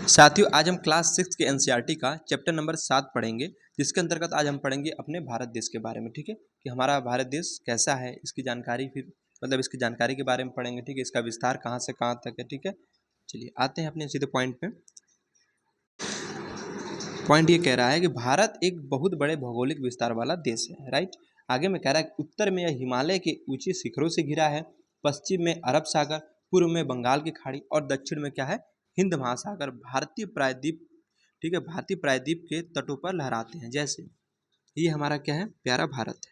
साथियों, आज हम क्लास 6 के एनसीईआरटी का चैप्टर नंबर 7 पढ़ेंगे, जिसके अंतर्गत आज हम पढ़ेंगे अपने भारत देश के बारे में। ठीक है, कि हमारा भारत देश कैसा है, इसकी जानकारी, फिर मतलब इसकी जानकारी के बारे में पढ़ेंगे। ठीक है, इसका विस्तार कहाँ से कहाँ तक है। ठीक है, चलिए आते हैं अपने सीधे पॉइंट पे। पॉइंट ये कह रहा है कि भारत एक बहुत बड़े भौगोलिक विस्तार वाला देश है। राइट, आगे में कह रहा है कि उत्तर में यह हिमालय के ऊंचे शिखरों से घिरा है, पश्चिम में अरब सागर, पूर्व में बंगाल की खाड़ी और दक्षिण में क्या है, हिंद महासागर भारतीय प्रायद्वीप। ठीक है, भारतीय प्रायद्वीप के तटों पर लहराते हैं। जैसे ये हमारा क्या है, प्यारा भारत है।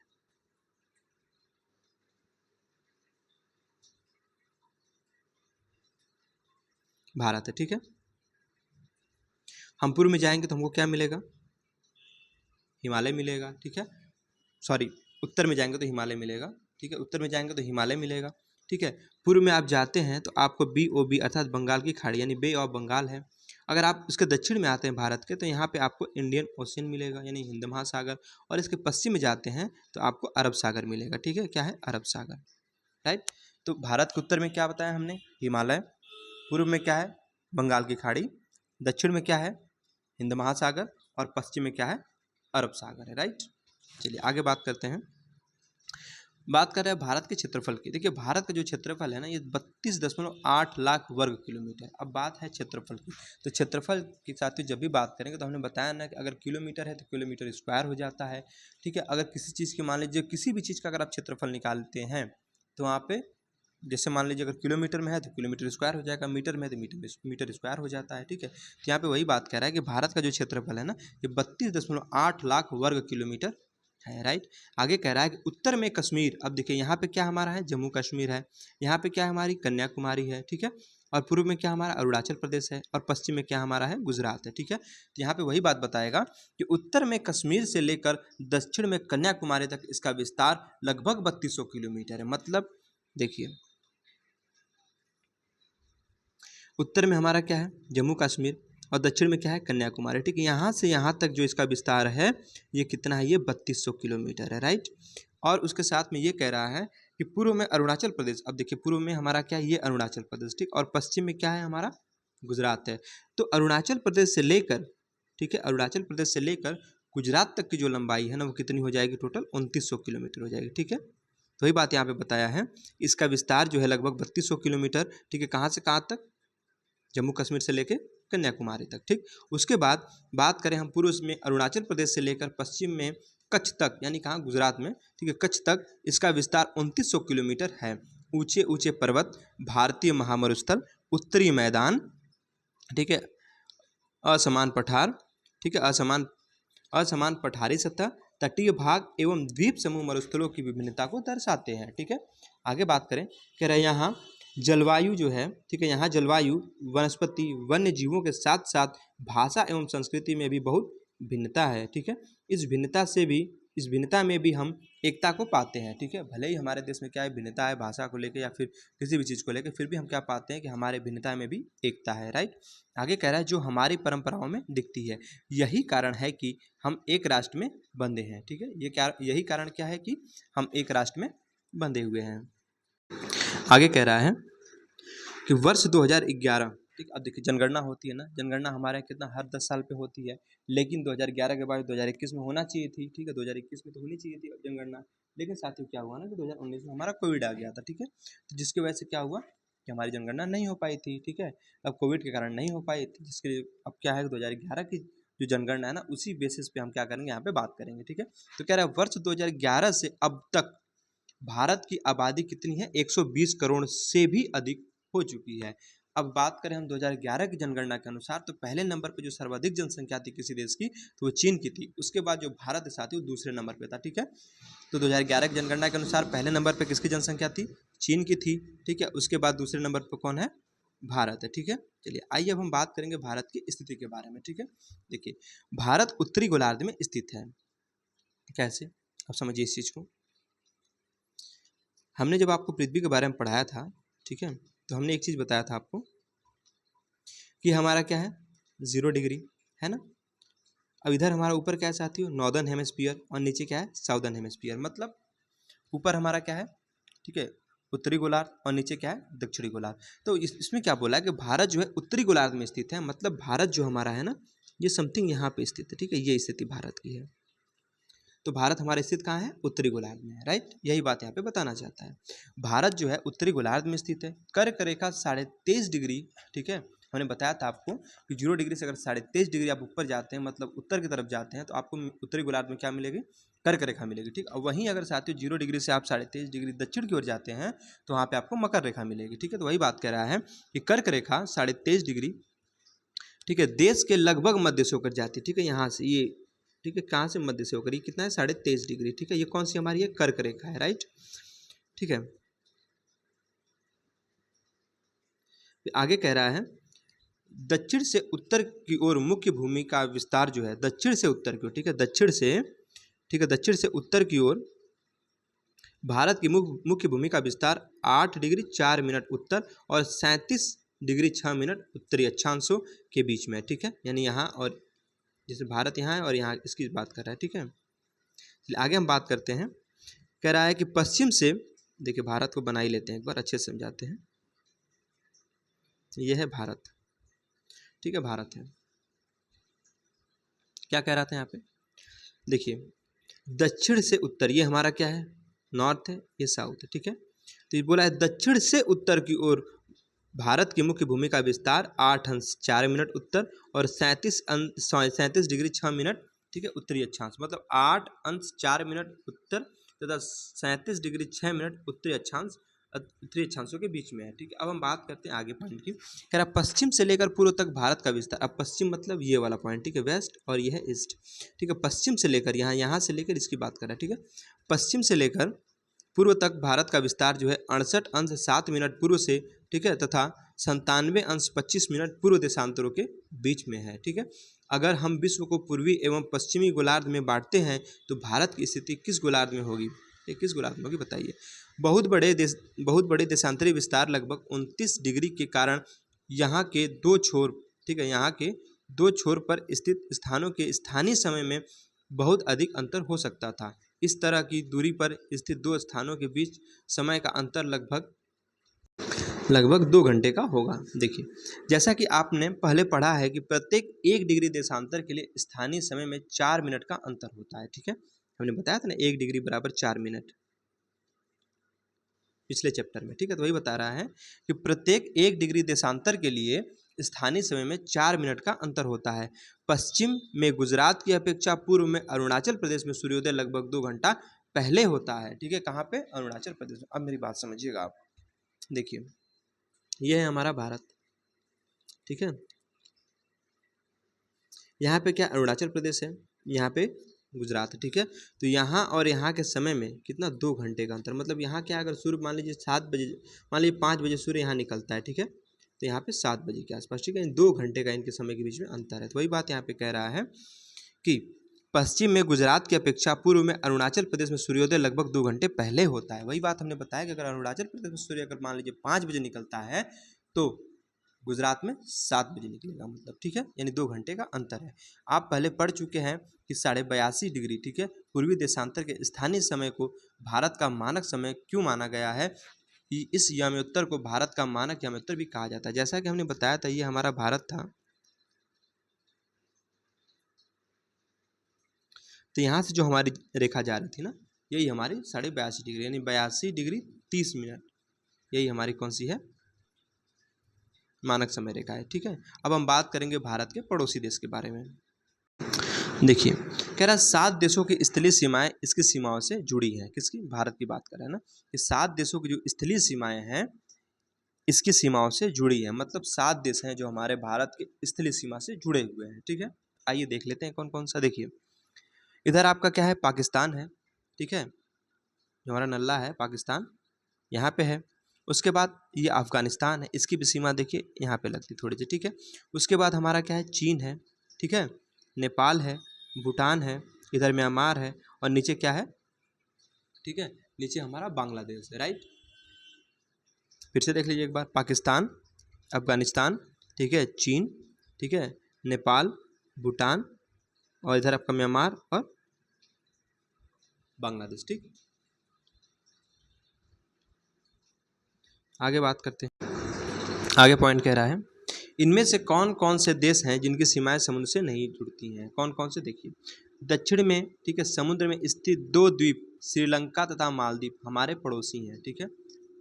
भारत है, ठीक है। हम पूर्व में जाएंगे तो हमको क्या मिलेगा, हिमालय मिलेगा। ठीक है, सॉरी, उत्तर में जाएंगे तो हिमालय मिलेगा। ठीक है, उत्तर में जाएंगे तो हिमालय मिलेगा। ठीक है, पूर्व में आप जाते हैं तो आपको BOB अर्थात बंगाल की खाड़ी यानी बे ऑफ बंगाल है। अगर आप इसके दक्षिण में आते हैं भारत के, तो यहाँ पे आपको इंडियन ओशन मिलेगा यानी हिंद महासागर, और इसके पश्चिम में जाते हैं तो आपको अरब सागर मिलेगा। ठीक है, क्या है, अरब सागर। राइट, तो भारत के उत्तर में क्या बताया हमने, हिमालय, पूर्व में क्या है, बंगाल की खाड़ी, दक्षिण में क्या है, हिंद महासागर, और पश्चिम में क्या है, अरब सागर है। राइट, चलिए आगे बात करते हैं। बात कर रहे हैं भारत के क्षेत्रफल की। देखिए, भारत का जो क्षेत्रफल है ना, ये 32.8 लाख वर्ग किलोमीटर। अब बात है क्षेत्रफल की, तो क्षेत्रफल के साथ जब भी बात करेंगे तो हमने बताया ना कि अगर किलोमीटर है तो किलोमीटर स्क्वायर हो जाता है। ठीक है, अगर किसी चीज़ की, मान लीजिए किसी भी चीज़ का अगर आप क्षेत्रफल निकालते हैं तो वहाँ पे, जैसे मान लीजिए अगर किलोमीटर में है तो किलोमीटर स्क्वायर हो जाएगा, मीटर में है तो मीटर स्क्वायर हो जाता है। ठीक है, तो यहाँ पे वही बात कह रहा है कि भारत का जो क्षेत्रफल है ना, ये 32.8 लाख वर्ग किलोमीटर है। राइट, आगे कह रहा है कि उत्तर में कश्मीर, अब देखिए यहाँ पे क्या हमारा है, जम्मू कश्मीर है, यहाँ पे क्या है, हमारी कन्याकुमारी है। ठीक है, और पूर्व में क्या हमारा अरुणाचल प्रदेश है, और पश्चिम में क्या हमारा है, गुजरात है। ठीक है, तो यहाँ पे वही बात बताएगा कि उत्तर में कश्मीर से लेकर दक्षिण में कन्याकुमारी तक इसका विस्तार लगभग 3200 किलोमीटर है। मतलब देखिए, उत्तर में हमारा क्या है, जम्मू कश्मीर, और दक्षिण में क्या है, कन्याकुमारी। ठीक है, यहाँ से यहाँ तक जो इसका विस्तार है ये कितना है, ये 3200 किलोमीटर है। राइट, और उसके साथ में ये कह रहा है कि पूर्व में अरुणाचल प्रदेश, अब देखिए पूर्व में हमारा क्या है, ये अरुणाचल प्रदेश। ठीक, और पश्चिम में क्या है, हमारा गुजरात है। तो अरुणाचल प्रदेश से लेकर, ठीक है, अरुणाचल प्रदेश से लेकर गुजरात तक की जो लंबाई है ना, वो कितनी हो जाएगी, टोटल 2900 किलोमीटर हो जाएगी। ठीक है, तो वही बात यहाँ पे बताया है, इसका विस्तार जो है लगभग 3200 किलोमीटर। ठीक है, कहाँ से कहाँ तक, जम्मू कश्मीर से लेकर कन्याकुमारी तक। ठीक, उसके बाद बात करें हम पूर्व में अरुणाचल प्रदेश से लेकर पश्चिम में कच्छ तक, यानी कहाँ, गुजरात में। ठीक है, कच्छ तक इसका विस्तार 2900 किलोमीटर है। ऊंचे ऊंचे पर्वत, भारतीय महामरुस्थल, उत्तरी मैदान, ठीक है, असमान पठार, ठीक है, असमान असमान पठारी सतह, तटीय भाग एवं द्वीप समूह मरुस्थलों की विभिन्नता को दर्शाते हैं। ठीक है, आगे बात करें, कह रहे हैं यहाँ जलवायु जो है, ठीक है, यहाँ जलवायु, वनस्पति, वन्य जीवों के साथ साथ भाषा एवं संस्कृति में भी बहुत भिन्नता है। ठीक है, इस भिन्नता में भी हम एकता को पाते हैं। ठीक है, भले ही हमारे देश में क्या है, भिन्नता है भाषा को लेकर या फिर किसी भी चीज़ को लेकर, फिर भी हम क्या पाते हैं कि हमारे भिन्नता में भी एकता है। राइट, आगे कह रहा है जो हमारी परंपराओं में दिखती है, यही कारण है कि हम एक राष्ट्र में बंधे हैं। ठीक है, ये क्या, यही कारण क्या है कि हम एक राष्ट्र में बंधे हुए हैं। आगे कह रहा है कि वर्ष 2011, ठीक, अब देखिए जनगणना होती है ना, जनगणना हमारे यहाँ कितना, हर 10 साल पे होती है, लेकिन 2011 के बाद 2021 में होना चाहिए थी। ठीक है, 2021 में तो होनी चाहिए थी जनगणना, लेकिन साथियों क्या हुआ ना कि 2019 में हमारा कोविड आ गया था। ठीक है, तो जिसकी वजह से क्या हुआ कि हमारी जनगणना नहीं हो पाई थी। ठीक है, अब कोविड के कारण नहीं हो पाई थी, जिसके लिए अब क्या है, 2011 की जो जनगणना है ना, उसी बेसिस पे हम क्या करेंगे, यहाँ पे बात करेंगे। ठीक है, तो कह रहा है वर्ष 2011 से अब तक भारत की आबादी कितनी है, 120 करोड़ से भी अधिक हो चुकी है। अब बात करें हम 2011 की जनगणना के अनुसार, तो पहले नंबर पे जो सर्वाधिक जनसंख्या थी किसी देश की, तो वो चीन की थी। उसके बाद जो भारत है साथी, वो दूसरे नंबर पे था। ठीक है, तो 2011 की जनगणना के अनुसार पहले नंबर पे किसकी जनसंख्या थी, चीन की थी। ठीक है, उसके बाद दूसरे नंबर पर कौन है, भारत है। ठीक है, चलिए आइए अब हम बात करेंगे भारत की स्थिति के बारे में। ठीक है, देखिए भारत उत्तरी गोलार्ध में स्थित है। कैसे, अब समझिए इस चीज़ को। हमने जब आपको पृथ्वी के बारे में पढ़ाया था, ठीक है, तो हमने एक चीज़ बताया था आपको कि हमारा क्या है, 0 डिग्री है ना। अब इधर हमारा ऊपर क्या है साथियों, नॉर्दर्न हेमिस्फीयर, और नीचे क्या है, साउदर्न हेमिस्फीयर। मतलब ऊपर हमारा क्या है, ठीक है, उत्तरी गोलार्ध और नीचे क्या है दक्षिणी गोलार्ध। तो इसमें क्या बोला है कि भारत जो है उत्तरी गोलार्ध में स्थित है, मतलब भारत जो हमारा है ना ये समथिंग यहाँ पे स्थित है, ठीक है, ये स्थिति भारत की है। तो भारत हमारा स्थित कहाँ है, उत्तरी गोलार्ध में है, राइट, यही बात यहाँ पे बताना चाहता है। भारत जो है उत्तरी गोलार्ध में स्थित है, कर्क रेखा 23.5 डिग्री, ठीक है, हमने बताया था आपको कि 0 डिग्री से अगर 23.5 डिग्री आप ऊपर जाते हैं मतलब उत्तर की तरफ जाते हैं तो आपको उत्तरी गोलार्ध में क्या मिलेगी, कर्क रेखा मिलेगी, ठीक। और वहीं अगर साथियों 0 डिग्री से आप 23.5 डिग्री दक्षिण की ओर जाते हैं तो वहाँ पे आपको मकर रेखा मिलेगी, ठीक है। तो वही बात कह रहा है कि कर्क रेखा 23.5 डिग्री, ठीक है, देश के लगभग मध्य से होकर जाती है, ठीक है, यहाँ से ये, ठीक है, कहाँ से मध्य से होकर, ये कितना है 23.5 डिग्री, ठीक है, ये कौन सी हमारी है कर्क रेखा है, राइट, ठीक है। आगे कह रहा है दक्षिण से उत्तर की ओर मुख्य भूमि का विस्तार जो है, दक्षिण से उत्तर की ओर, ठीक है, दक्षिण से, ठीक है, दक्षिण से उत्तर की ओर भारत की मुख्य भूमि का विस्तार 8 डिग्री 4 मिनट उत्तर और 37 डिग्री 6 मिनट उत्तरी अक्षांशों के बीच में, ठीक है, यानी यहाँ और जैसे भारत यहाँ है और यहाँ इसकी बात कर रहा है, ठीक है। आगे हम बात करते हैं, कह रहा है कि पश्चिम से, देखिए भारत को बना ही लेते हैं एक बार, अच्छे से समझाते हैं, यह है भारत, ठीक है, भारत है। क्या कह रहा था यहाँ पे, देखिए दक्षिण से उत्तर, ये हमारा क्या है नॉर्थ है, ये साउथ है, ठीक है। तो ये बोला है दक्षिण से उत्तर की ओर भारत की मुख्य भूमि का विस्तार 8 अंश 4 मिनट उत्तर और 37 डिग्री 6 मिनट, ठीक है, उत्तरी अक्षांश, मतलब 8 अंश 4 मिनट उत्तर तथा 37 डिग्री 6 मिनट उत्तरी अक्षांशों के बीच में है, ठीक है। अब हम बात करते हैं आगे पॉइंट की, कह रहा पश्चिम से लेकर पूर्व तक भारत का विस्तार, अब पश्चिम मतलब ये वाला पॉइंट, ठीक है, वेस्ट और ये है ईस्ट, ठीक है, पश्चिम से लेकर यहाँ से लेकर इसकी बात कर रहा है, ठीक है, पश्चिम से लेकर पूर्व तक भारत का विस्तार जो है 68 अंश 7 मिनट पूर्व से, ठीक है, तथा 97 अंश 25 मिनट पूर्व देशांतरों के बीच में है, ठीक है। अगर हम विश्व को पूर्वी एवं पश्चिमी गोलार्ध में बांटते हैं तो भारत की स्थिति किस गोलार्ध में होगी, ये किस गोलार्ध में होगी बताइए। बहुत बड़े देशांतरी विस्तार लगभग 29 डिग्री के कारण यहाँ के दो छोर, ठीक है, यहाँ के दो छोर पर स्थित स्थानों के स्थानीय समय में बहुत अधिक अंतर हो सकता था। इस तरह की दूरी पर स्थित दो स्थानों के बीच समय का अंतर लगभग 2 घंटे का होगा। देखिए जैसा कि आपने पहले पढ़ा है कि प्रत्येक 1 डिग्री देशांतर के लिए स्थानीय समय में 4 मिनट का अंतर होता है, ठीक है, हमने बताया था ना 1 डिग्री बराबर 4 मिनट पिछले चैप्टर में, ठीक है। तो वही बता रहा है कि प्रत्येक 1 डिग्री देशांतर के लिए स्थानीय समय में 4 मिनट का अंतर होता है। पश्चिम में गुजरात की अपेक्षा पूर्व में अरुणाचल प्रदेश में सूर्योदय लगभग 2 घंटा पहले होता है, ठीक है, कहाँ पे, अरुणाचल प्रदेश में। अब मेरी बात समझिएगा आप, देखिए यह है हमारा भारत, ठीक है, यहाँ पे क्या अरुणाचल प्रदेश है, यहाँ पे गुजरात है, ठीक है। तो यहाँ और यहाँ के समय में कितना 2 घंटे का अंतर, मतलब यहाँ क्या अगर सूर्य मान लीजिए 7 बजे, मान लीजिए 5 बजे सूर्य यहाँ निकलता है, ठीक है, तो यहाँ पे 7 बजे के आसपास, ठीक है, 2 घंटे का इनके समय के बीच में अंतर है। तो वही बात यहाँ पे कह रहा है कि पश्चिम में गुजरात की अपेक्षा पूर्व में अरुणाचल प्रदेश में सूर्योदय लगभग 2 घंटे पहले होता है। वही बात हमने बताया कि अगर अरुणाचल प्रदेश में सूर्य अगर मान लीजिए 5 बजे निकलता है तो गुजरात में 7 बजे निकलेगा, मतलब, ठीक है, यानी 2 घंटे का अंतर है। आप पहले पढ़ चुके हैं कि 82.5 डिग्री, ठीक है, पूर्वी देशांतर के स्थानीय समय को भारत का मानक समय क्यों माना गया है। इस याम्योत्तर को भारत का मानक याम्योत्तर भी कहा जाता है। जैसा कि हमने बताया था ये हमारा भारत था, तो यहाँ से जो हमारी रेखा जा रही थी ना यही हमारी 82.5 डिग्री यानी 82 डिग्री 30 मिनट, यही हमारी कौन सी है, मानक समय रेखा है, ठीक है। अब हम बात करेंगे भारत के पड़ोसी देश के बारे में। देखिए कह रहा है 7 देशों की स्थलीय सीमाएं इसकी सीमाओं से जुड़ी हैं, किसकी, भारत की बात कर रहे हैं ना, कि 7 देशों की जो स्थलीय सीमाएं हैं इसकी सीमाओं से जुड़ी है, मतलब 7 देश हैं जो हमारे भारत के स्थलीय सीमा से जुड़े हुए हैं, ठीक है। आइए देख लेते हैं कौन कौन सा। देखिए इधर आपका क्या है, पाकिस्तान है, ठीक है, जो हमारा नल्ला है पाकिस्तान यहाँ पे है। उसके बाद ये अफगानिस्तान है, इसकी भी सीमा देखिए यहाँ पे लगती थोड़ी सी, ठीक है। उसके बाद हमारा क्या है, चीन है, ठीक है, नेपाल है, भूटान है, इधर म्यांमार है और नीचे क्या है, ठीक है, नीचे हमारा बांग्लादेश है, राइट। फिर से देख लीजिए एक बार, पाकिस्तान, अफगानिस्तान, ठीक है, चीन, ठीक है, नेपाल, भूटान और इधर आपका म्यांमार और बांग्लादेश, ठीक। आगे बात करते हैं। आगे पॉइंट कह रहा है, इनमें से कौन कौन से देश हैं जिनकी सीमाएं समुद्र से नहीं जुड़ती हैं? कौन कौन से? देखिए, दक्षिण में, ठीक है, समुद्र में स्थित 2 द्वीप श्रीलंका तथा मालदीव हमारे पड़ोसी हैं, ठीक है।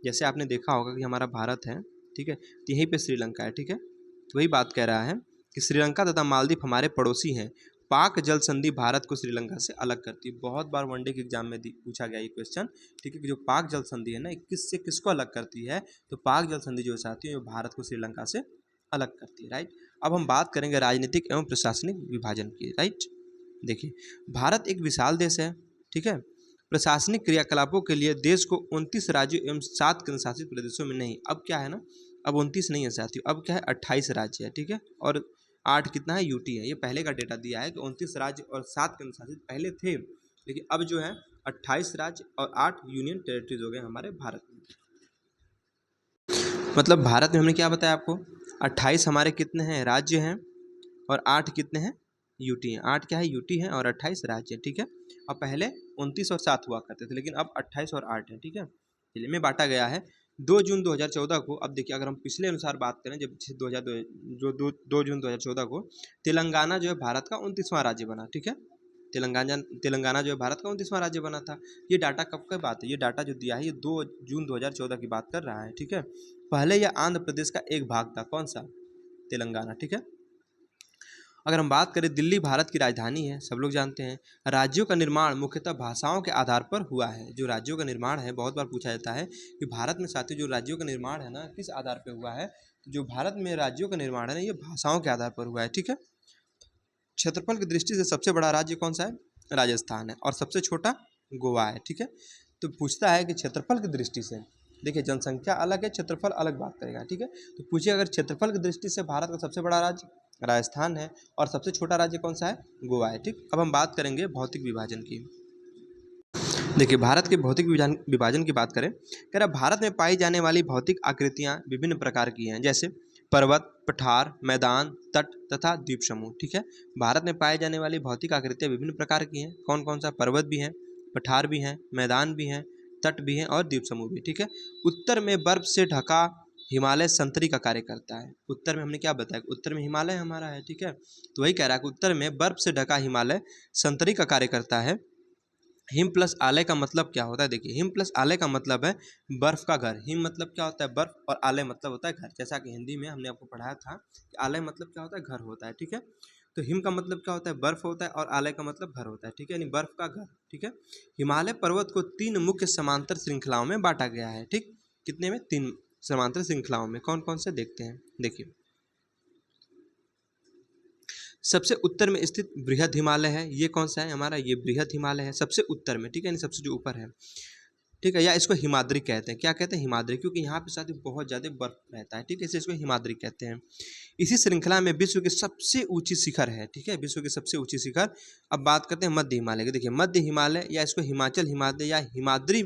जैसे आपने देखा होगा कि हमारा भारत है, ठीक है, तो यहीं पे श्रीलंका है, ठीक है। तो वही बात कह रहा है कि श्रीलंका तथा मालदीव हमारे पड़ोसी हैं। पाक जल संधि भारत को श्रीलंका से अलग करती है। बहुत बार वनडे के एग्जाम में पूछा गया ये क्वेश्चन, ठीक है, कि जो पाक जल संधि है ना, किससे किसको अलग करती है? तो पाक जल संधि जो साथी है, भारत को श्रीलंका से अलग करती है, राइट। अब हम बात करेंगे राजनीतिक एवं प्रशासनिक विभाजन की, राइट। देखिए, भारत एक विशाल देश है, ठीक है। प्रशासनिक क्रियाकलापों के लिए देश को 29 राज्यों एवं 7 केंद्र शासित प्रदेशों में नहीं, अब क्या है ना, अब 29 नहीं है साथियों, अब क्या है, 28 राज्य है, ठीक है, और 8 कितना है, यूटी है। ये पहले का डेटा दिया है कि 29 राज्य और 7 केंद्र शासित पहले थे, लेकिन अब जो है 28 राज्य और 8 यूनियन टेरिटरीज हो गए हमारे भारत में। मतलब भारत में हमने क्या बताया आपको, 28 हमारे कितने हैं, राज्य हैं, और 8 कितने हैं, यूटी हैं। 8 क्या है, यूटी है, और 28 राज्य है, ठीक है। अब पहले 29 और 7 हुआ करते थे, लेकिन अब 28 और 8 है, ठीक है। जिले में बांटा गया है 2 जून 2014 को। अब देखिए, अगर हम पिछले अनुसार बात करें, जब 2 जून 2014 को तेलंगाना जो है भारत का 29वां राज्य बना, ठीक है। तेलंगाना जो है भारत का 29वां राज्य बना था। ये डाटा कब का बात है, ये डाटा जो दिया है ये 2 जून 2014 की बात कर रहा है, ठीक है। पहले यह आंध्र प्रदेश का एक भाग था, कौन सा, तेलंगाना, ठीक है। अगर हम बात करें, दिल्ली भारत की राजधानी है, सब लोग जानते हैं। राज्यों का निर्माण मुख्यतः भाषाओं के आधार पर हुआ है। जो राज्यों का निर्माण है, बहुत बार पूछा जाता है कि भारत में साथियों जो राज्यों का निर्माण है ना, किस आधार पर हुआ है? तो जो भारत में राज्यों का निर्माण है ना, ये भाषाओं के आधार पर हुआ है, ठीक है। क्षेत्रफल की दृष्टि से सबसे बड़ा राज्य कौन सा है? राजस्थान है, और सबसे छोटा गोवा है, ठीक है। तो पूछता है कि क्षेत्रफल की दृष्टि से, देखिए जनसंख्या अलग है, क्षेत्रफल अलग बात करेगा, ठीक है। तो पूछिए, अगर क्षेत्रफल की दृष्टि से भारत का सबसे बड़ा राज्य राजस्थान है, और सबसे छोटा राज्य कौन सा है? गोवा है, ठीक। अब हम बात करेंगे भौतिक विभाजन की। देखिए, भारत के भौतिक विभाजन की बात करें, कह रहा भारत में पाई जाने वाली भौतिक आकृतियां विभिन्न प्रकार की हैं, जैसे पर्वत, पठार, मैदान, तट तथा द्वीप समूह, ठीक है। भारत में पाई जाने वाली भौतिक आकृतियां विभिन्न प्रकार की हैं। कौन कौन सा? पर्वत भी हैं, पठार भी हैं, मैदान भी हैं, तट भी हैं, और द्वीप समूह भी, ठीक है। उत्तर में बर्फ से ढका हिमालय संतरी का कार्य करता है। उत्तर में हमने क्या बताया, उत्तर में हिमालय हमारा है, ठीक है। तो वही कह रहा है कि उत्तर में बर्फ से ढका हिमालय संतरी का कार्य करता है। हिम प्लस आलय का मतलब क्या होता है? देखिए, हिम प्लस आलय का मतलब है बर्फ का घर। हिम मतलब क्या होता है? बर्फ, और आलय मतलब होता है घर। जैसा कि हिंदी में हमने आपको पढ़ाया था कि आलय मतलब क्या होता है? घर होता है, ठीक है। तो हिम का मतलब क्या होता है? बर्फ होता है, और आलय का मतलब घर होता है, ठीक है, यानी बर्फ का घर, ठीक है। हिमालय पर्वत को 3 मुख्य समांतर श्रृंखलाओं में बांटा गया है, ठीक। कितने में? 3 समांतर श्रृंखलाओं में। कौन कौन से देखते हैं, देखिए। सबसे उत्तर में स्थित बृहद हिमालय है, ये कौन सा है हमारा? ये बृहद हिमालय है, सबसे उत्तर में, ठीक है, यानी सबसे जो ऊपर है, ठीक है। या इसको हिमाद्री कहते हैं। क्या कहते हैं? हिमाद्री, क्योंकि यहाँ पे साथ ही बहुत ज़्यादा बर्फ रहता है, ठीक है, इसलिए इसको हिमाद्री कहते हैं। इसी श्रृंखला में विश्व की सबसे ऊंची शिखर है, ठीक है, विश्व की सबसे ऊंची शिखर। अब बात करते हैं मध्य हिमालय की। देखिए, मध्य हिमालय, या इसको हिमाचल हिमालय या हिमाद्री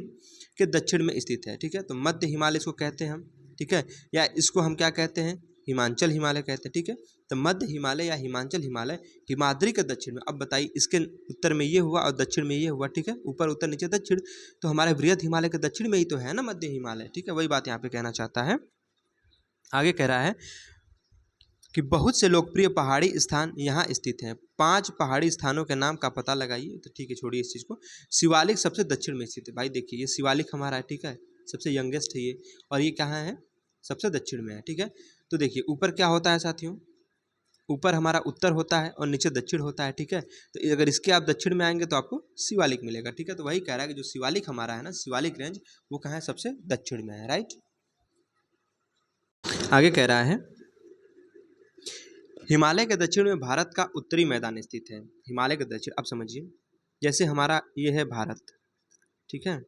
के दक्षिण में स्थित है, ठीक है। तो मध्य हिमालय इसको कहते हैं हम, ठीक है, या इसको हम क्या कहते हैं? हिमाचल हिमालय कहते हैं, ठीक है। तो मध्य हिमालय या हिमाचल हिमालय हिमाद्री के दक्षिण में। अब बताइए, इसके उत्तर में ये हुआ और दक्षिण में ये हुआ, ठीक है, ऊपर उत्तर नीचे दक्षिण। तो हमारे बृहद हिमालय के दक्षिण में ही तो है ना मध्य हिमालय, ठीक है। वही बात यहाँ पे कहना चाहता है। आगे कह रहा है कि बहुत से लोकप्रिय पहाड़ी स्थान यहाँ स्थित हैं। 5 पहाड़ी स्थानों के नाम का पता लगाइए। तो ठीक है, छोड़िए इस चीज़ को। शिवालिक सबसे दक्षिण में स्थित है। भाई देखिए, ये शिवालिक हमारा है, ठीक है, सबसे यंगेस्ट है ये, और ये कहाँ है? सबसे दक्षिण में है, ठीक है। तो देखिए, ऊपर क्या होता है साथियों? ऊपर हमारा उत्तर होता है और नीचे दक्षिण होता है, ठीक है। तो अगर इसके आप दक्षिण में आएंगे तो आपको शिवालिक मिलेगा, ठीक है। तो वही कह रहा है कि जो शिवालिक हमारा है ना, शिवालिक रेंज, वो कहाँ है? सबसे दक्षिण में है, राइट। आगे कह रहा है, हिमालय के दक्षिण में भारत का उत्तरी मैदान स्थित है। हिमालय के दक्षिण, अब समझिए, जैसे हमारा ये है भारत, ठीक है।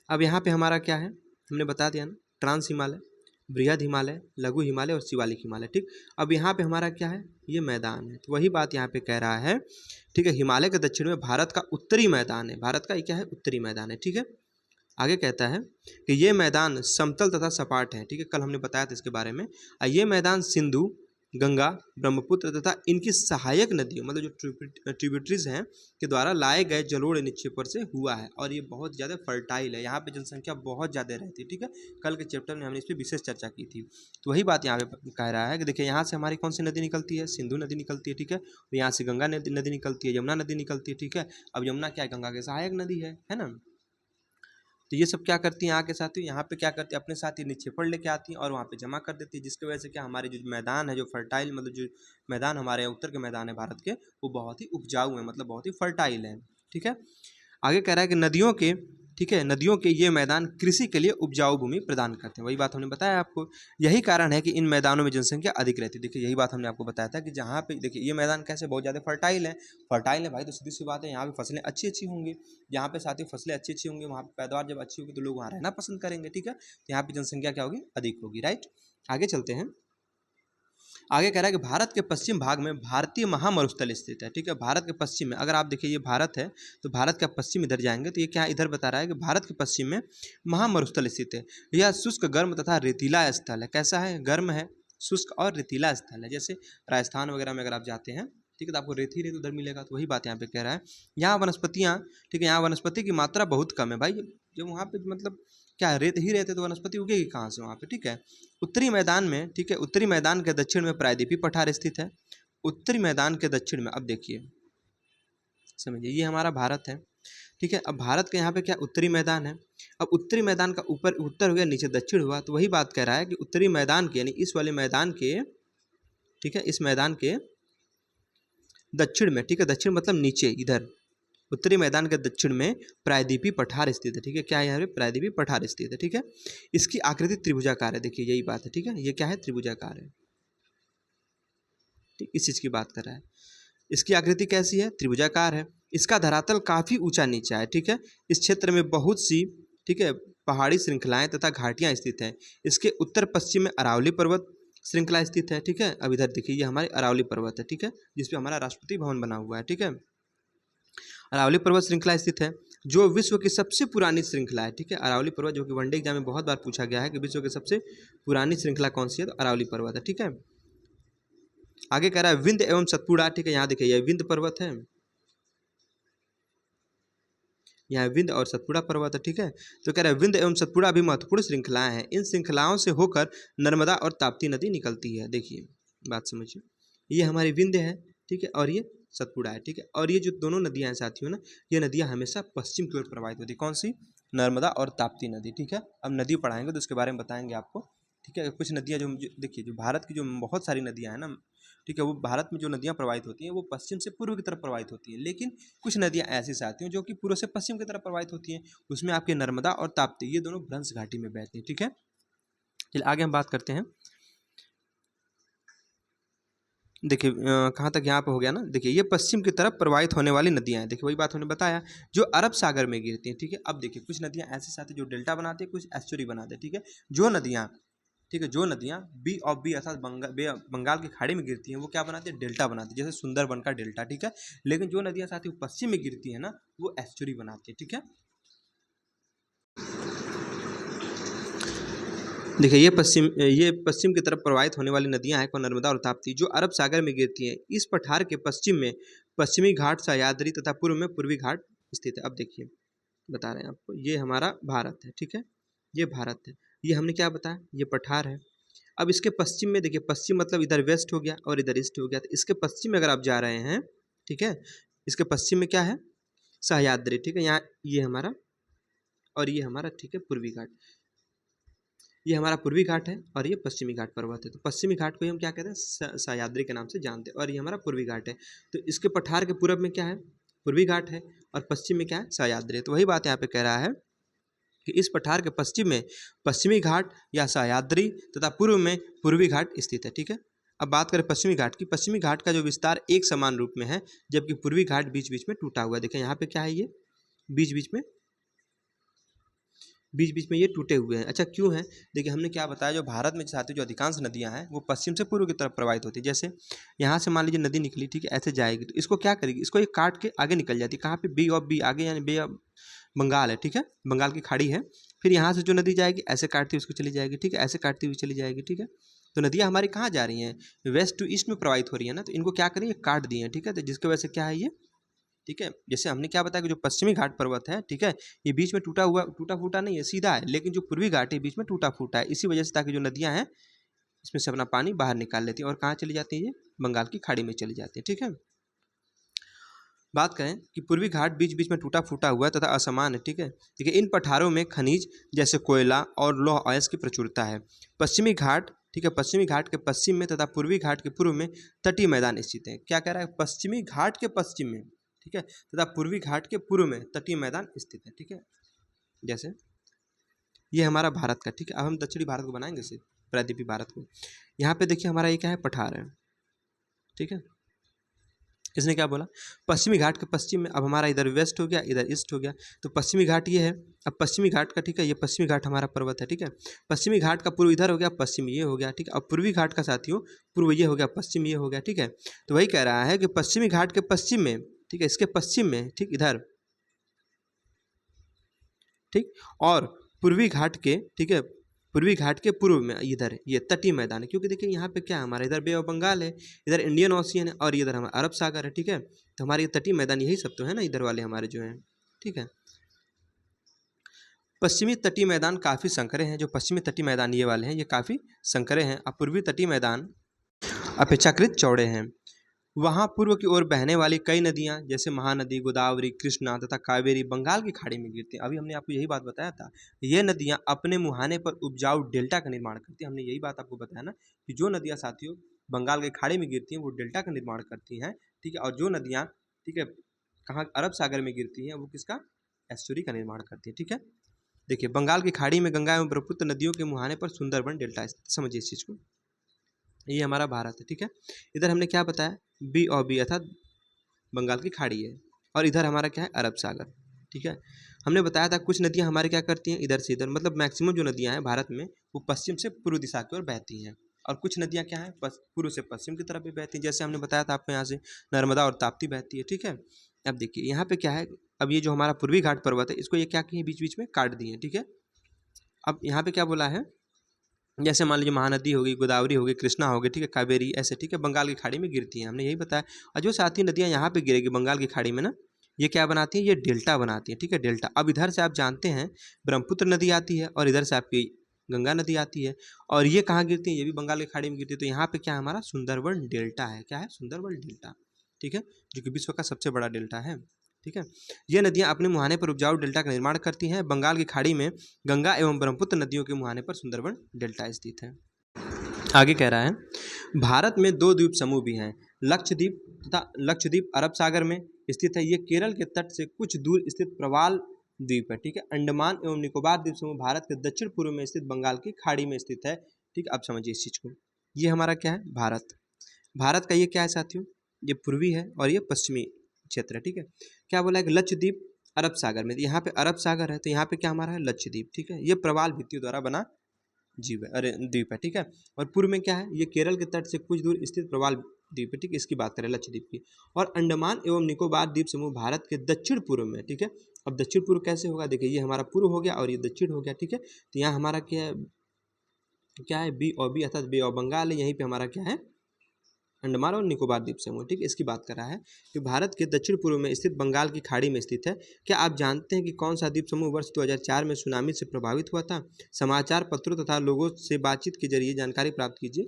अब यहाँ पे हमारा क्या है? हमने बता दिया ना, ट्रांस हिमालय, बृहद हिमालय, लघु हिमालय और शिवालिक हिमालय, ठीक। अब यहाँ पे हमारा क्या है? ये मैदान है। तो वही बात यहाँ पे कह रहा है, ठीक है। हिमालय के दक्षिण में भारत का उत्तरी मैदान है। भारत का ये क्या है? उत्तरी मैदान है, ठीक है। आगे कहता है कि ये मैदान समतल तथा सपाट है, ठीक है, कल हमने बताया था इसके बारे में। ये मैदान सिंधु, गंगा, ब्रह्मपुत्र तथा इनकी सहायक नदियों मतलब जो ट्रिब्यूटरीज हैं के द्वारा लाए गए जलोढ़ निक्षेपण से हुआ है। और ये बहुत ज़्यादा फर्टाइल है, यहाँ पे जनसंख्या बहुत ज़्यादा रहती है। ठीक है, कल के चैप्टर में हमने इस पर विशेष चर्चा की थी। तो वही बात यहाँ पे कह रहा है कि देखिए यहाँ से हमारी कौन सी नदी निकलती है, सिंधु नदी निकलती है। ठीक है, और यहाँ से गंगा नदी निकलती है, यमुना नदी निकलती है। ठीक है, अब यमुना क्या है, गंगा की सहायक नदी है ना। तो ये सब क्या करती हैं आके साथियों, यहाँ पे क्या करती है अपने साथ ये निक्षेपण लेके आती हैं और वहाँ पे जमा कर देती है, जिसकी वजह से क्या हमारे जो मैदान है, जो फर्टाइल मतलब जो मैदान हमारे उत्तर के मैदान है भारत के, वो बहुत ही उपजाऊ है, मतलब बहुत ही फर्टाइल है। ठीक है, आगे कह रहा है कि नदियों के, ठीक है, नदियों के ये मैदान कृषि के लिए उपजाऊ भूमि प्रदान करते हैं। वही बात हमने बताया आपको, यही कारण है कि इन मैदानों में जनसंख्या अधिक रहती है। देखिए यही बात हमने आपको बताया था कि जहाँ पे देखिए ये मैदान कैसे बहुत ज़्यादा फर्टाइल है भाई, तो सीधी सी बात है यहाँ पे फसलें अच्छी अच्छी होंगी। जहाँ पे साथ ही फसलें अच्छी अच्छी होंगी, वहाँ पे पैदावार जब अच्छी होगी तो लोग वहाँ रहना पसंद करेंगे। ठीक है, तो यहाँ पे जनसंख्या क्या होगी, अधिक होगी। राइट, आगे चलते हैं। आगे कह रहा है कि भारत के पश्चिम भाग में भारतीय महामरुस्थल स्थित है। ठीक है, भारत के पश्चिम में, अगर आप देखिए ये भारत है तो भारत का पश्चिम इधर जाएंगे तो ये क्या इधर बता रहा है कि भारत के पश्चिम में महामरुस्थल स्थित है। यह शुष्क, गर्म तथा रेतीला स्थल है। कैसा है, गर्म है, शुष्क और रेतीला स्थल है। जैसे राजस्थान वगैरह में अगर आप जाते हैं, ठीक है, तो आपको रेत ही रेत उधर मिलेगा। तो वही बात यहाँ पे कह रहा है। यहाँ वनस्पतियाँ, ठीक है, यहाँ वनस्पति की मात्रा बहुत कम है भाई। जब वहाँ पे मतलब क्या रेत ही रहते तो वनस्पति उगेगी कहाँ से वहाँ पे। ठीक है, उत्तरी मैदान में, ठीक है, उत्तरी मैदान के दक्षिण में प्रायद्वीपीय पठार स्थित है। उत्तरी मैदान के दक्षिण में, अब देखिए समझिए ये हमारा भारत है। ठीक है, अब भारत के यहाँ पे क्या उत्तरी मैदान है। अब उत्तरी मैदान का ऊपर उत्तर हो गया, नीचे दक्षिण हुआ। तो वही बात कह रहा है कि उत्तरी मैदान के यानी इस वाले मैदान के, ठीक है, इस मैदान के दक्षिण में, ठीक है, दक्षिण मतलब नीचे इधर, उत्तरी मैदान के दक्षिण में प्रायद्वीपीय पठार स्थित है। ठीक है, क्या है यहाँ पे, प्रायद्वीपीय पठार स्थित है। ठीक है, इसकी आकृति त्रिभुजाकार है। देखिए यही बात है। ठीक है, ये क्या है, त्रिभुजाकार है। ठीक, इस चीज की बात कर रहा है। इसकी आकृति कैसी है, त्रिभुजाकार है। इसका धरातल काफी ऊंचा नीचा है। ठीक है, इस क्षेत्र में बहुत सी, ठीक है, पहाड़ी श्रृंखलाएं तथा घाटियां स्थित हैं। इसके उत्तर पश्चिम में अरावली पर्वत श्रृंखला स्थित है। ठीक है, अब इधर देखिए ये हमारे अरावली पर्वत है। ठीक है, जिसपे हमारा राष्ट्रपति भवन बना हुआ है। ठीक है, अरावली पर्वत श्रृंखला स्थित है, जो विश्व की सबसे पुरानी श्रृंखला है। ठीक है, अरावली पर्वत, जो कि वनडे एग्जाम में बहुत बार पूछा गया है कि विश्व की सबसे पुरानी श्रृंखला कौन सी है, तो अरावली पर्वत है। ठीक है, आगे कह रहा है विंध्य एवं सतपुड़ा। ठीक है, यहाँ देखिए यह विंध्य पर्वत है, यहाँ विंध्य और सतपुड़ा पर्वत है। ठीक है, तो कह रहा है विंध्य एवं सतपुड़ा भी महत्वपूर्ण श्रृंखलाएं हैं। इन श्रृंखलाओं से होकर नर्मदा और ताप्ती नदी निकलती है। देखिए बात समझिए, ये हमारी विंध्य है, ठीक है, और ये सतपुड़ा है। ठीक है, और ये जो दोनों नदियां हैं साथियों ना, ये नदियां हमेशा पश्चिम की ओर प्रवाहित होती है। कौन सी, नर्मदा और ताप्ती नदी। ठीक है, अब नदी पढ़ाएंगे तो उसके बारे में बताएंगे आपको। ठीक है, कुछ नदियां जो देखिए, जो भारत की जो बहुत सारी नदियां हैं ना, ठीक है, वो भारत में जो नदियां प्रवाहित होती हैं वो पश्चिम से पूर्व की तरफ प्रवाहित होती हैं। लेकिन कुछ नदियां ऐसी साथियों जो कि पूर्व से पश्चिम की तरफ प्रवाहित होती हैं, उसमें आपके नर्मदा और ताप्ती, ये दोनों भ्रंश घाटी में बहती हैं। ठीक है, चलिए आगे हम बात करते हैं। देखिए कहाँ तक यहाँ पे हो गया ना, देखिए ये पश्चिम की तरफ प्रवाहित होने वाली नदियाँ हैं। देखिए वही बात हमने बताया, जो अरब सागर में गिरती हैं। ठीक है, अब देखिए कुछ नदियाँ ऐसे साथ जो डेल्टा बनाती है, कुछ एस्चुरी बनाते हैं। ठीक है, जो नदियाँ, ठीक है, जो नदियाँ बी ऑफ बी अर्थात बंगाल की खाड़ी में गिरती हैं, वो क्या बनाती है, डेल्टा बनाती है, जैसे सुंदरबन का डेल्टा। ठीक है, लेकिन जो नदियाँ साथ ही पश्चिम में गिरती है ना, वो एस्चुरी बनाती है। ठीक है, देखिए ये पश्चिम की तरफ प्रवाहित होने वाली नदियां हैं, कौन, नर्मदा और ताप्ती, जो अरब सागर में गिरती हैं। इस पठार के पश्चिम में पश्चिमी घाट, सह्याद्री तथा पूर्व में पूर्वी घाट स्थित है। अब देखिए बता रहे हैं आपको, ये हमारा भारत है। ठीक है, ये भारत है, ये हमने क्या बताया, ये पठार है। अब इसके पश्चिम में देखिए, पश्चिम मतलब इधर वेस्ट हो गया और इधर ईस्ट हो गया। तो इसके पश्चिम में अगर आप जा रहे हैं, ठीक है, इसके पश्चिम में क्या है, सह्याद्री। ठीक है, यहाँ ये हमारा और ये हमारा, ठीक है, पूर्वी घाट, ये हमारा पूर्वी घाट है और ये पश्चिमी घाट पर्वत है। तो पश्चिमी घाट को ही हम क्या कहते हैं, सह्याद्री के नाम से जानते हैं, और ये हमारा पूर्वी घाट है। तो इसके पठार के पूरब में क्या है, पूर्वी घाट है, और पश्चिम में क्या है, सह्याद्री। तो वही बात यहाँ पे कह रहा है कि इस पठार के पश्चिम में पश्चिमी घाट या सह्याद्री तथा पूर्व में पूर्वी घाट स्थित है। ठीक है, अब बात करें पश्चिमी घाट की। पश्चिमी घाट का जो विस्तार एक समान रूप में है, जबकि पूर्वी घाट बीच बीच में टूटा हुआ है। देखें यहाँ पे क्या है, ये बीच बीच में ये टूटे हुए हैं। अच्छा क्यों है, देखिए हमने क्या बताया, जो भारत में साथियों जो अधिकांश नदियां हैं वो पश्चिम से पूर्व की तरफ प्रवाहित होती है। जैसे यहाँ से मान लीजिए नदी निकली, ठीक है, ऐसे जाएगी, तो इसको क्या करेगी, इसको ये काट के आगे निकल जाती है। कहाँ पे, बी ऑफ बी आगे, यानी बे ऑफ बंगाल है। ठीक है, बंगाल की खाड़ी है। फिर यहाँ से जो नदी जाएगी ऐसे काटती हुई उसको चली जाएगी। ठीक है, ऐसे काटती हुई चली जाएगी। ठीक है, तो नदियाँ हमारी कहाँ जा रही हैं, वेस्ट टू ईस्ट में प्रवाहित हो रही है ना, तो इनको क्या करें, ये काट दिए हैं, ठीक है। तो जिसकी वजह से क्या है ये, ठीक है, जैसे हमने क्या बताया कि जो पश्चिमी घाट पर्वत है, ठीक है, ये बीच में टूटा फूटा नहीं है, सीधा है, लेकिन जो पूर्वी घाट है बीच में टूटा फूटा है, इसी वजह से, ताकि जो नदियाँ हैं इसमें से अपना पानी बाहर निकाल लेती हैं और कहाँ चली जाती है, ये बंगाल की खाड़ी में चली जाती है, ठीक है। बात करें कि पूर्वी घाट बीच बीच में टूटा फूटा हुआ है तथा असमान है, ठीक है। देखिए इन पठारों में खनिज जैसे कोयला और लौह अयस्क की प्रचुरता है। पश्चिमी घाट, ठीक है, पश्चिमी घाट के पश्चिम में तथा पूर्वी घाट के पूर्व में तटीय मैदान स्थित है। क्या कह रहा है, पश्चिमी घाट के पश्चिम में, ठीक है, तथा पूर्वी घाट के पूर्व में तटीय मैदान स्थित है, ठीक है। जैसे ये हमारा भारत का, ठीक है। अब हम दक्षिणी भारत को बनाएंगे, सिर्फ प्रायद्वीपीय भारत को। यहाँ पे देखिए हमारा ये क्या है, पठार है, ठीक है। इसने क्या बोला, पश्चिमी घाट के पश्चिम में, अब हमारा इधर वेस्ट हो गया, इधर ईस्ट हो गया, तो पश्चिमी घाट ये है। अब पश्चिमी घाट का, ठीक है, ये पश्चिमी घाट हमारा पर्वत है, ठीक है। पश्चिमी घाट का पूर्व इधर हो गया, पश्चिम ये हो गया, ठीक है। अब पूर्वी घाट का साथियों पूर्व ये हो गया, पश्चिम ये हो गया, ठीक है। तो वही कह रहा है कि पश्चिमी घाट के पश्चिम में, ठीक है, इसके पश्चिम में, ठीक, इधर, ठीक, और पूर्वी घाट के, ठीक है, पूर्वी घाट के पूर्व में इधर ये तटीय मैदान है, क्योंकि देखिए यहाँ पे क्या है, हमारा इधर बे ऑफ बंगाल है, इधर इंडियन ओशियन है और इधर हमारा अरब सागर है, ठीक है। तो हमारे ये तटीय मैदान यही सब तो है ना, इधर वाले हमारे जो हैं, ठीक है। पश्चिमी तटीय मैदान काफ़ी संकरे हैं, जो पश्चिमी तटीय मैदान ये वाले हैं ये काफ़ी संकरे हैं, और पूर्वी तटीय मैदान अपेक्षाकृत चौड़े हैं। वहाँ पूर्व की ओर बहने वाली कई नदियाँ जैसे महानदी, गोदावरी, कृष्णा तथा कावेरी बंगाल की खाड़ी में गिरती हैं। अभी हमने आपको यही बात बताया था, ये नदियाँ अपने मुहाने पर उपजाऊ डेल्टा का निर्माण करती हैं। हमने यही बात आपको बताया ना कि जो नदियाँ साथियों बंगाल की खाड़ी में गिरती हैं वो डेल्टा का निर्माण करती हैं, ठीक है। और जो नदियाँ, ठीक है, कहाँ अरब सागर में गिरती हैं वो किसका, एस्चुरी का निर्माण करती है, ठीक है। देखिए बंगाल की खाड़ी में गंगा एवं ब्रह्मपुत्र नदियों के मुहाने पर सुंदरबन डेल्टा, समझिए इस चीज़ को, ये हमारा भारत है, ठीक है। इधर हमने क्या बताया, बी और बी अर्थात बंगाल की खाड़ी है, और इधर हमारा क्या है, अरब सागर, ठीक है। हमने बताया था कुछ नदियां हमारे क्या करती हैं, इधर से इधर, मतलब मैक्सिमम जो नदियां हैं भारत में वो पश्चिम से पूर्व दिशा की ओर बहती हैं, और कुछ नदियां क्या हैं, पूर्व से पश्चिम की तरफ भी बहती हैं। जैसे हमने बताया था आपको यहाँ से नर्मदा और ताप्ती बहती है, ठीक है। अब देखिए यहाँ पे क्या है, अब ये जो हमारा पूर्वी घाट पर्वत है इसको ये क्या किए, बीच बीच में काट दिए, ठीक है। अब यहाँ पे क्या बोला है, जैसे मान लीजिए महानदी होगी, गोदावरी होगी, कृष्णा होगी, ठीक है, कावेरी, ऐसे, ठीक है, बंगाल की खाड़ी में गिरती हैं, हमने यही बताया। और जो साथी नदियाँ यहाँ पे गिरेगी बंगाल की खाड़ी में ना, ये क्या बनाती हैं, ये डेल्टा बनाती हैं, ठीक है, डेल्टा। अब इधर से आप जानते हैं ब्रह्मपुत्र नदी आती है और इधर से आपकी गंगा नदी आती है, और ये कहाँ गिरती है, ये भी बंगाल की खाड़ी में गिरती है। तो यहाँ पे क्या हमारा सुंदरबन डेल्टा है, क्या है, सुंदरबन डेल्टा, ठीक है, जो कि विश्व का सबसे बड़ा डेल्टा है, ठीक है। ये नदियाँ अपने मुहाने पर उपजाऊ डेल्टा का निर्माण करती हैं। बंगाल की खाड़ी में गंगा एवं ब्रह्मपुत्र नदियों के मुहाने पर सुंदरबन डेल्टा स्थित है। आगे कह रहा है, भारत में 2 द्वीप समूह भी हैं, लक्षद्वीप तथा लक्षद्वीप अरब सागर में स्थित है। ये केरल के तट से कुछ दूर स्थित प्रवाल द्वीप है, ठीक है। अंडमान एवं निकोबार द्वीप समूह भारत के दक्षिण पूर्व में स्थित बंगाल की खाड़ी में स्थित है, ठीक है। अब समझिए इस चीज़ को, ये हमारा क्या है, भारत। भारत का ये क्या है साथियों, ये पूर्वी है और ये पश्चिमी क्षेत्र है, ठीक है। क्या बोला है कि लक्षद्वीप अरब सागर में, यहाँ पे अरब सागर है तो यहाँ पे क्या हमारा है, लक्षद्वीप, ठीक है। ये प्रवाल भित्तियों द्वारा बना जीव है, अरे द्वीप है, ठीक है। और पूर्व में क्या है, ये केरल के तट से कुछ दूर स्थित प्रवाल द्वीप है, ठीक है। इसकी बात करें लक्षद्वीप की। और अंडमान एवं निकोबार द्वीप समूह भारत के दक्षिण पूर्व में, ठीक है। अब दक्षिण पूर्व कैसे होगा, देखिए ये हमारा पूर्व हो गया और ये दक्षिण हो गया, ठीक है। तो यहाँ हमारा क्या है, बी और बी अर्थात बे ऑफ बंगाल है, यहीं पे हमारा क्या है, अंडमान और निकोबार द्वीप समूह, ठीक है। इसकी बात कर रहा है कि भारत के दक्षिण पूर्व में स्थित बंगाल की खाड़ी में स्थित है। क्या आप जानते हैं कि कौन सा द्वीप समूह वर्ष 2004 में सुनामी से प्रभावित हुआ था। समाचार पत्रों तथा लोगों से बातचीत के जरिए जानकारी प्राप्त कीजिए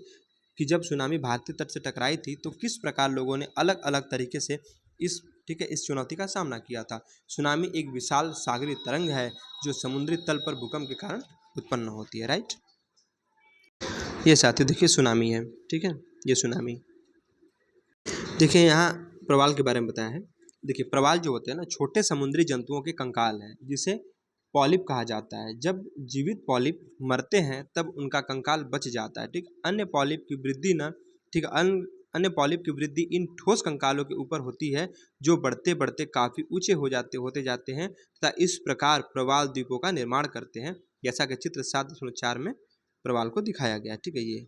कि जब सुनामी भारतीय तट से टकराई थी तो किस प्रकार लोगों ने अलग अलग तरीके से इस, ठीक है, इस चुनौती का सामना किया था। सुनामी एक विशाल सागरीय तरंग है जो समुद्री तल पर भूकंप के कारण उत्पन्न होती है, राइट। ये साथियों देखिए सुनामी है, ठीक है, ये सुनामी। देखिए यहाँ प्रवाल के बारे में बताया है। देखिए प्रवाल जो होते हैं ना, छोटे समुद्री जंतुओं के कंकाल हैं जिसे पॉलिप कहा जाता है। जब जीवित पॉलिप मरते हैं तब उनका कंकाल बच जाता है, ठीक। अन्य पॉलिप की वृद्धि न, ठीक, अन्य पॉलिप की वृद्धि इन ठोस कंकालों के ऊपर होती है जो बढ़ते बढ़ते काफ़ी ऊंचे होते जाते हैं तथा इस प्रकार प्रवाल द्वीपों का निर्माण करते हैं, जैसा कि चित्र 7.4 में प्रवाल को दिखाया गया, ठीक है। ये